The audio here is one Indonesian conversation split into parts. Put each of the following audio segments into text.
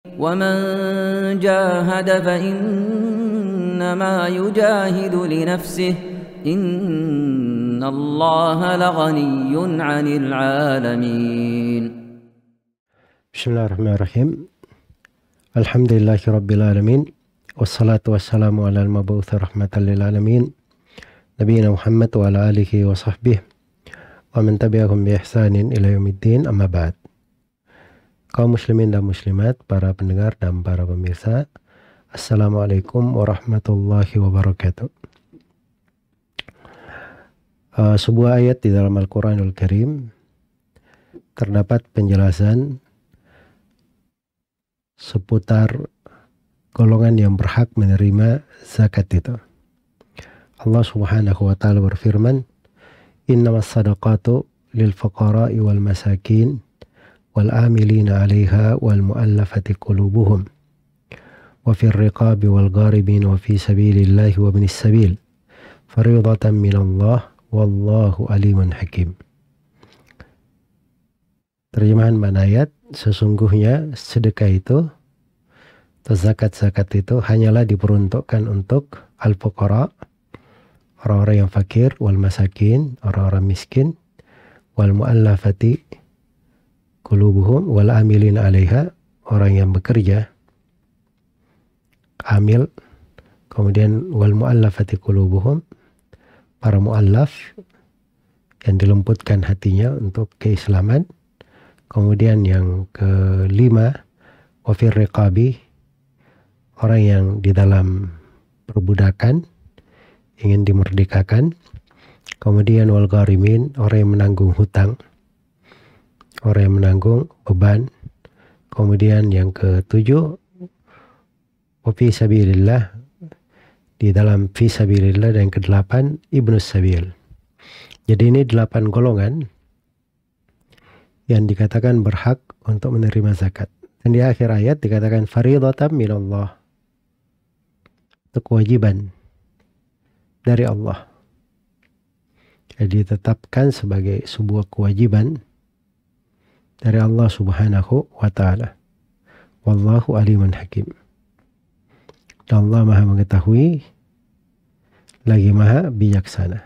ومن جاهد فإنما يجاهد لنفسه إن الله لغني عن العالمين. Bismillahirrahmanirrahim. Alhamdulillahirrabbilalamin. Wassalatu wassalamu ala al-mab'uthi rahmatan lil alamin. Nabiyina Muhammad wa ala alihi wa sahbihi wa man tabi'ahum bi ihsanin ila yaumiddin, amma ba'd. Kaum muslimin dan muslimat, para pendengar dan para pemirsa, Assalamualaikum warahmatullahi wabarakatuh. Sebuah ayat di dalam Al-Quranul Karim terdapat penjelasan seputar golongan yang berhak menerima zakat itu. Allah Subhanahu wa taala berfirman, "Innamas shadaqatu lil fuqara'i wal masakin wal amilina 'alaiha wal mu'allafati qulubuhum wa fir riqabi wal gharibin wa fi sabilillahi wa ibnis sabil fariidatan minallah wallahu alimun hakim." Terjemahan makna ayat, sesungguhnya sedekah itu atau zakat-zakat itu hanyalah diperuntukkan untuk al-fuqara, orang-orang yang fakir, wal masakin, orang-orang miskin, wal mu'allafati qulubuhum, wal amilin 'alaiha, orang yang bekerja, amil, kemudian wal mu'allafati qulubuhum, para mu'allaf yang dilembutkan hatinya untuk keislaman. Kemudian yang kelima, wafir riqabi, orang yang di dalam perbudakan, ingin dimerdekakan. Kemudian wal gharimin, orang yang menanggung hutang, orang yang menanggung beban. Kemudian yang ketujuh, wafi sabilillah, di dalam fi sabilillah. Dan yang kedelapan, ibnus sabil. Jadi ini 8 golongan yang dikatakan berhak untuk menerima zakat. Dan di akhir ayat dikatakan fariidatan minallah, itu kewajiban dari Allah. Jadi ditetapkan sebagai sebuah kewajiban dari Allah Subhanahu wa taala. Wallahu alimun hakim. Dan Allah Maha mengetahui lagi Maha bijaksana.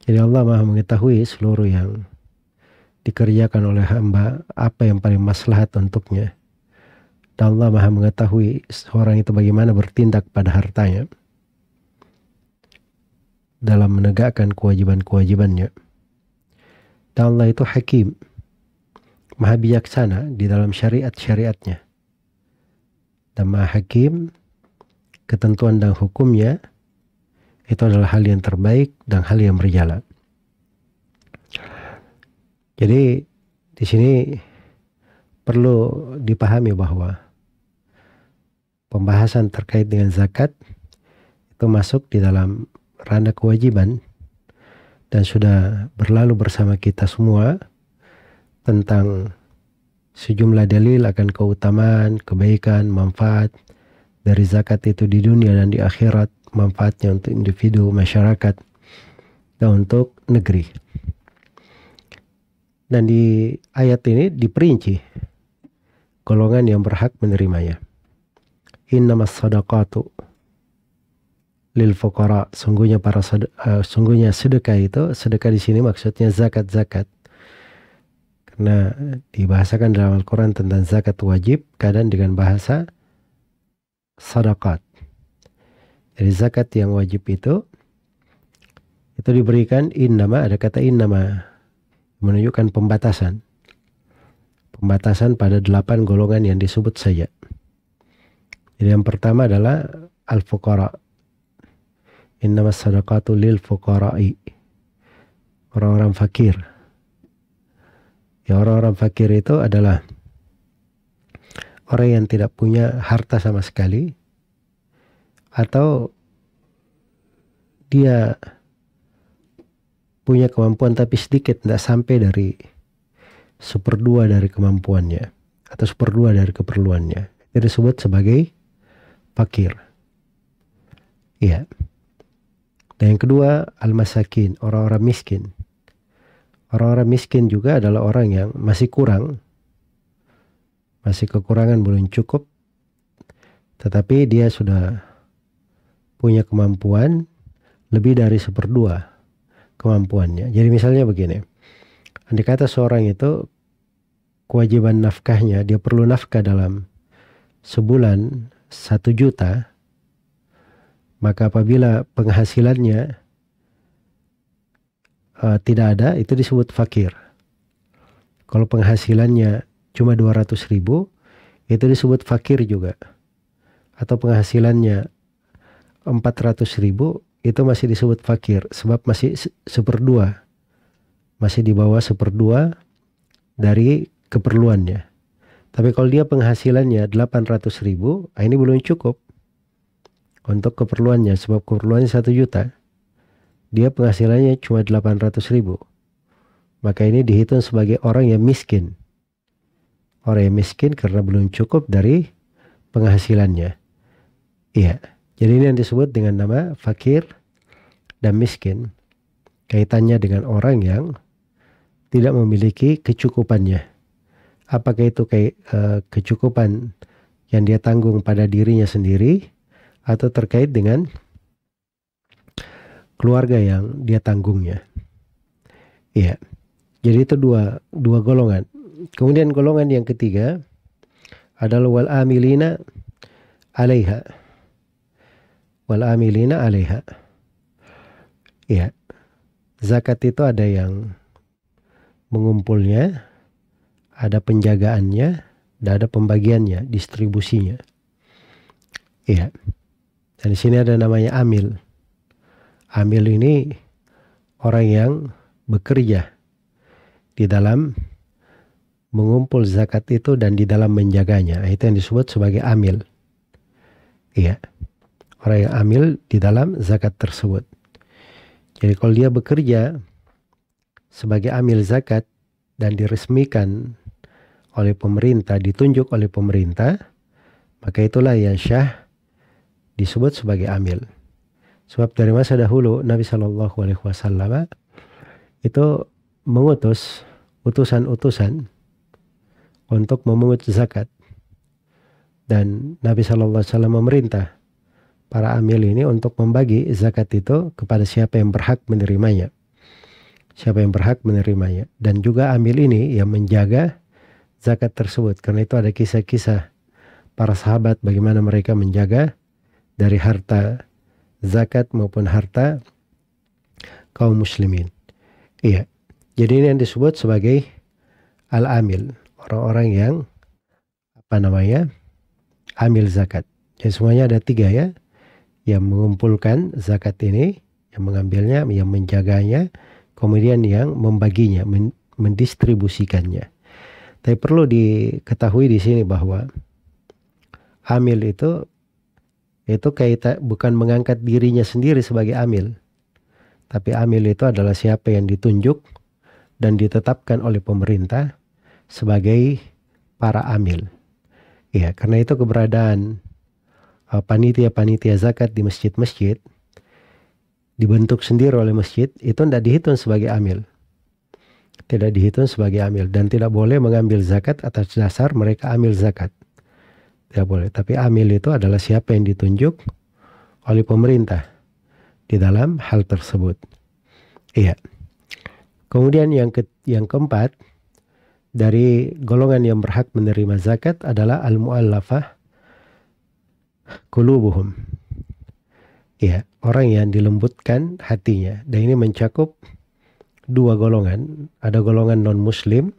Jadi Allah Maha mengetahui seluruh yang dikerjakan oleh hamba, apa yang paling maslahat untuknya. Dan Allah Maha mengetahui seorang itu bagaimana bertindak pada hartanya dalam menegakkan kewajiban-kewajibannya. Dan Allah itu hakim, Maha bijaksana di dalam syariat-syariatnya. Dan Maha hakim, ketentuan dan hukumnya itu adalah hal yang terbaik dan hal yang berjalan. Jadi di sini perlu dipahami bahwa pembahasan terkait dengan zakat itu masuk di dalam ranah kewajiban dan sudah berlalu bersama kita semua tentang sejumlah dalil akan keutamaan, kebaikan, manfaat dari zakat itu di dunia dan di akhirat, manfaatnya untuk individu, masyarakat, dan untuk negeri. Dan di ayat ini diperinci golongan yang berhak menerimanya. Innamas shadaqatu lil fuqara, sungguhnya sedekah itu, sedekah di sini maksudnya zakat-zakat. Karena dibahasakan dalam Al-Quran tentang zakat wajib, kadang dengan bahasa sadaqat. Jadi zakat yang wajib itu diberikan innama, ada kata innama, menunjukkan pembatasan pada 8 golongan yang disebut saja. Jadi yang pertama adalah al-fuqara. Innamas sadaqatu lil fuqara'i, orang-orang fakir. Ya, orang-orang fakir itu adalah orang yang tidak punya harta sama sekali, atau dia punya kemampuan tapi sedikit, tidak sampai dari 1/2 dari kemampuannya atau 1/2 dari keperluannya. Itu disebut sebagai fakir. Iya. Dan yang kedua, al-masakin, orang-orang miskin. Orang-orang miskin juga adalah orang yang masih kurang masih kekurangan, belum cukup, tetapi dia sudah punya kemampuan lebih dari 1/2 kemampuannya. Jadi misalnya begini, andai kata seorang itu kewajiban nafkahnya, dia perlu nafkah dalam sebulan 1 juta, maka apabila penghasilannya tidak ada, itu disebut fakir. Kalau penghasilannya cuma 200.000, itu disebut fakir juga. Atau penghasilannya 400.000, itu masih disebut fakir, sebab masih 1/2, masih di bawah 1/2 dari keperluannya. Tapi kalau dia penghasilannya 800.000, ini belum cukup untuk keperluannya, sebab keperluannya 1 juta. Dia penghasilannya cuma 800.000, maka ini dihitung sebagai orang yang miskin. Orang yang miskin karena belum cukup dari penghasilannya. Iya, jadi ini yang disebut dengan nama fakir dan miskin. Kaitannya dengan orang yang tidak memiliki kecukupannya. Apakah itu kecukupan yang dia tanggung pada dirinya sendiri, atau terkait dengan keluarga yang dia tanggungnya. Iya. Jadi itu dua golongan. Kemudian golongan yang ketiga adalah wal amilina 'alaiha. Wal amilina 'alaiha. Iya. Zakat itu ada yang mengumpulnya, ada penjagaannya, dan ada pembagiannya, distribusinya. Iya. Dan di sini ada namanya amil. Amil ini orang yang bekerja di dalam mengumpul zakat itu dan di dalam menjaganya. Itu yang disebut sebagai amil. Iya. Orang yang amil di dalam zakat tersebut. Jadi kalau dia bekerja sebagai amil zakat dan diresmikan oleh pemerintah, ditunjuk oleh pemerintah, maka itulah yang syah disebut sebagai amil. Sebab dari masa dahulu Nabi Shallallahu Alaihi Wasallam itu mengutus utusan-utusan untuk memungut zakat, dan Nabi Shallallahu Alaihi Wasallam memerintah para amil ini untuk membagi zakat itu kepada siapa yang berhak menerimanya, siapa yang berhak menerimanya, dan juga amil ini yang menjaga zakat tersebut. Karena itu ada kisah-kisah para sahabat bagaimana mereka menjaga dari harta zakat maupun harta kaum muslimin. Iya. Jadi ini yang disebut sebagai al-amil, orang-orang yang amil zakat. Jadi semuanya ada 3 ya, yang mengumpulkan zakat ini, yang mengambilnya, yang menjaganya, kemudian yang membaginya, mendistribusikannya. Tapi perlu diketahui di sini bahwa amil itu bukan mengangkat dirinya sendiri sebagai amil. Tapi amil itu adalah siapa yang ditunjuk dan ditetapkan oleh pemerintah sebagai para amil. Ya, karena itu keberadaan panitia-panitia zakat di masjid-masjid dibentuk sendiri oleh masjid, itu tidak dihitung sebagai amil. Tidak dihitung sebagai amil, dan tidak boleh mengambil zakat atas dasar mereka amil zakat. Tidak boleh. Tapi amil itu adalah siapa yang ditunjuk oleh pemerintah di dalam hal tersebut. Iya. Kemudian yang keempat, dari golongan yang berhak menerima zakat adalah al-mu'allafah qulubuhum. Iya, orang yang dilembutkan hatinya. Dan ini mencakup 2 golongan. Ada golongan non-muslim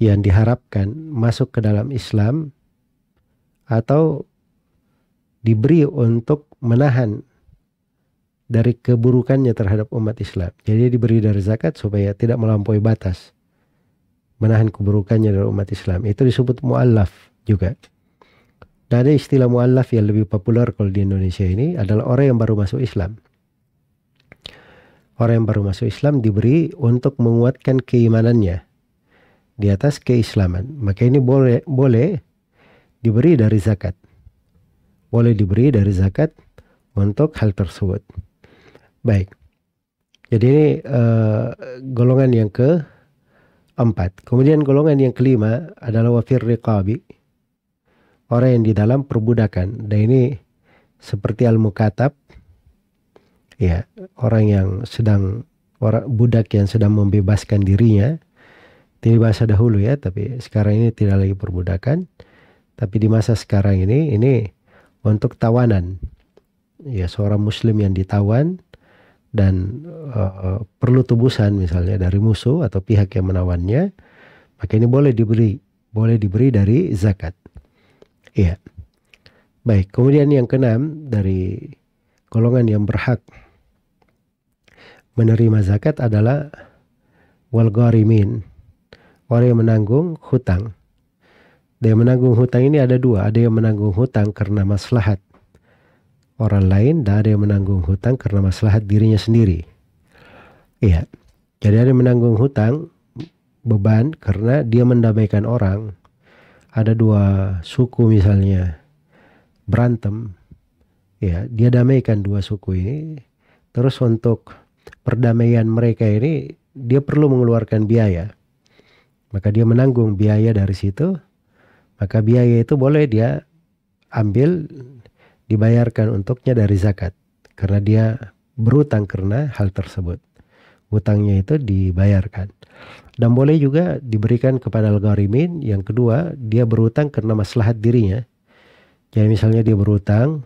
yang diharapkan masuk ke dalam Islam atau diberi untuk menahan dari keburukannya terhadap umat Islam. Jadi diberi dari zakat supaya tidak melampaui batas, menahan keburukannya dari umat Islam. Itu disebut mu'allaf juga. Dan ada istilah mu'allaf yang lebih populer kalau di Indonesia ini adalah orang yang baru masuk Islam. Orang yang baru masuk Islam diberi untuk menguatkan keimanannya di atas keislaman. Maka ini boleh diberi dari zakat. Boleh diberi dari zakat untuk hal tersebut. Baik. Jadi ini golongan yang keempat 4. Kemudian golongan yang kelima adalah wafir riqabi, orang yang di dalam perbudakan. Dan ini seperti al-mukatab, ya, orang yang sedang, orang budak yang sedang membebaskan dirinya. Ini bahasa dahulu ya, tapi sekarang ini tidak lagi perbudakan. Tapi di masa sekarang ini untuk tawanan. Ya, seorang muslim yang ditawan dan perlu tebusan misalnya dari musuh atau pihak yang menawannya, maka ini boleh diberi dari zakat. Iya. Baik, kemudian yang keenam dari golongan yang berhak menerima zakat adalah wal gharimin, orang yang menanggung hutang. Dan yang menanggung hutang ini ada dua. Ada yang menanggung hutang karena maslahat orang lain, dan ada yang menanggung hutang karena maslahat dirinya sendiri. Iya. Jadi ada yang menanggung hutang beban karena dia mendamaikan orang. Ada dua suku misalnya berantem. Ya, dia damaikan dua suku ini. Terus untuk perdamaian mereka ini dia perlu mengeluarkan biaya. Maka dia menanggung biaya dari situ. Maka biaya itu boleh dia ambil, dibayarkan untuknya dari zakat. Karena dia berutang karena hal tersebut. Hutangnya itu dibayarkan. Dan boleh juga diberikan kepada al-gharimin. Yang kedua, dia berutang karena maslahat dirinya. Jadi misalnya dia berutang,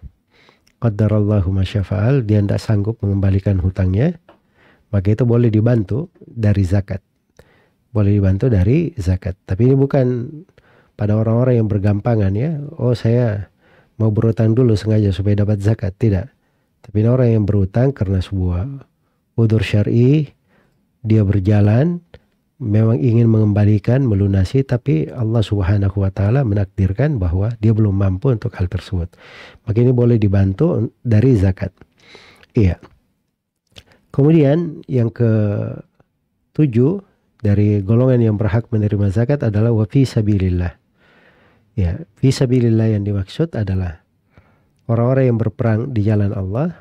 qaddarallahu masyafa'al, dia tidak sanggup mengembalikan hutangnya, maka itu boleh dibantu dari zakat. Boleh dibantu dari zakat. Tapi ini bukan pada orang-orang yang bergampangan ya. Oh, saya mau berutang dulu sengaja supaya dapat zakat. Tidak. Tapi ini orang yang berutang karena sebuah udzur syar'i, dia berjalan, memang ingin mengembalikan, melunasi, tapi Allah Subhanahu wa Ta'ala menakdirkan bahwa dia belum mampu untuk hal tersebut. Maka ini boleh dibantu dari zakat. Iya. Kemudian yang ke-7 dari golongan yang berhak menerima zakat adalah wa fi sabilillah. Ya, fi sabilillah yang dimaksud adalah orang-orang yang berperang di jalan Allah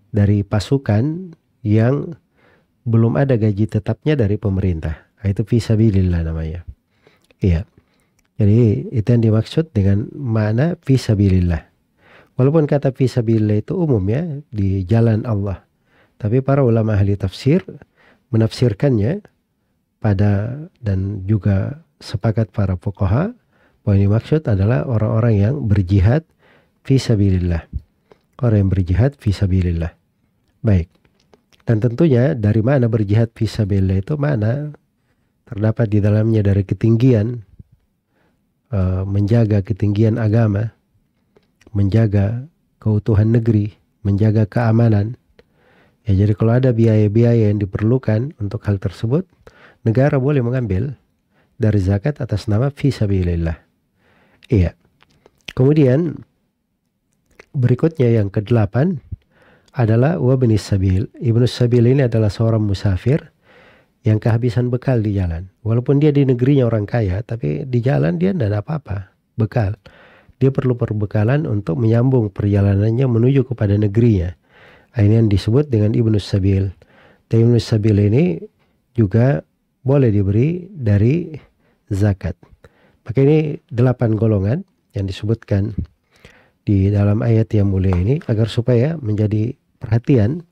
dari pasukan yang belum ada gaji tetapnya dari pemerintah. Itu fi sabilillah namanya. Iya. Jadi itu yang dimaksud dengan makna fi sabilillah. Walaupun kata fi sabilillah itu umum ya, di jalan Allah. Tapi para ulama ahli tafsir menafsirkannya pada, dan juga sepakat para fuqaha bahwa ini maksud adalah orang-orang yang berjihad fi sabilillah. Orang yang berjihad fi sabilillah. Baik. Dan tentunya dari mana berjihad fi sabilillah itu mana terdapat di dalamnya dari ketinggian, menjaga ketinggian agama, menjaga keutuhan negeri, menjaga keamanan. Ya, jadi kalau ada biaya-biaya yang diperlukan untuk hal tersebut, negara boleh mengambil dari zakat atas nama fi sabilillah. Iya. Kemudian berikutnya yang ke-8 adalah wabnis sabil. Ibnus sabil ini adalah seorang musafir yang kehabisan bekal di jalan. Walaupun dia di negerinya orang kaya, tapi di jalan dia tidak ada apa-apa bekal. Dia perlu perbekalan untuk menyambung perjalanannya menuju kepada negerinya. Ini yang disebut dengan ibnus sabil. Dan ibnus sabil ini juga boleh diberi dari zakat. Maka ini 8 golongan yang disebutkan di dalam ayat yang mulia ini agar supaya menjadi perhatian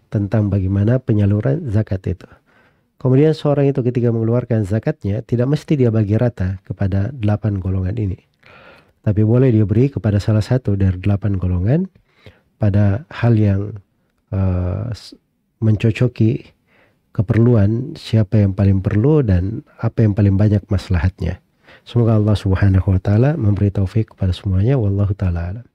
tentang bagaimana penyaluran zakat itu. Kemudian seorang itu ketika mengeluarkan zakatnya tidak mesti dia bagi rata kepada 8 golongan ini. Tapi boleh dia beri kepada salah satu dari 8 golongan pada hal yang mencocoki keperluan siapa yang paling perlu dan apa yang paling banyak maslahatnya. Semoga Allah Subhanahu wa Ta'ala memberi taufik kepada semuanya. Wallahu ta'ala alam.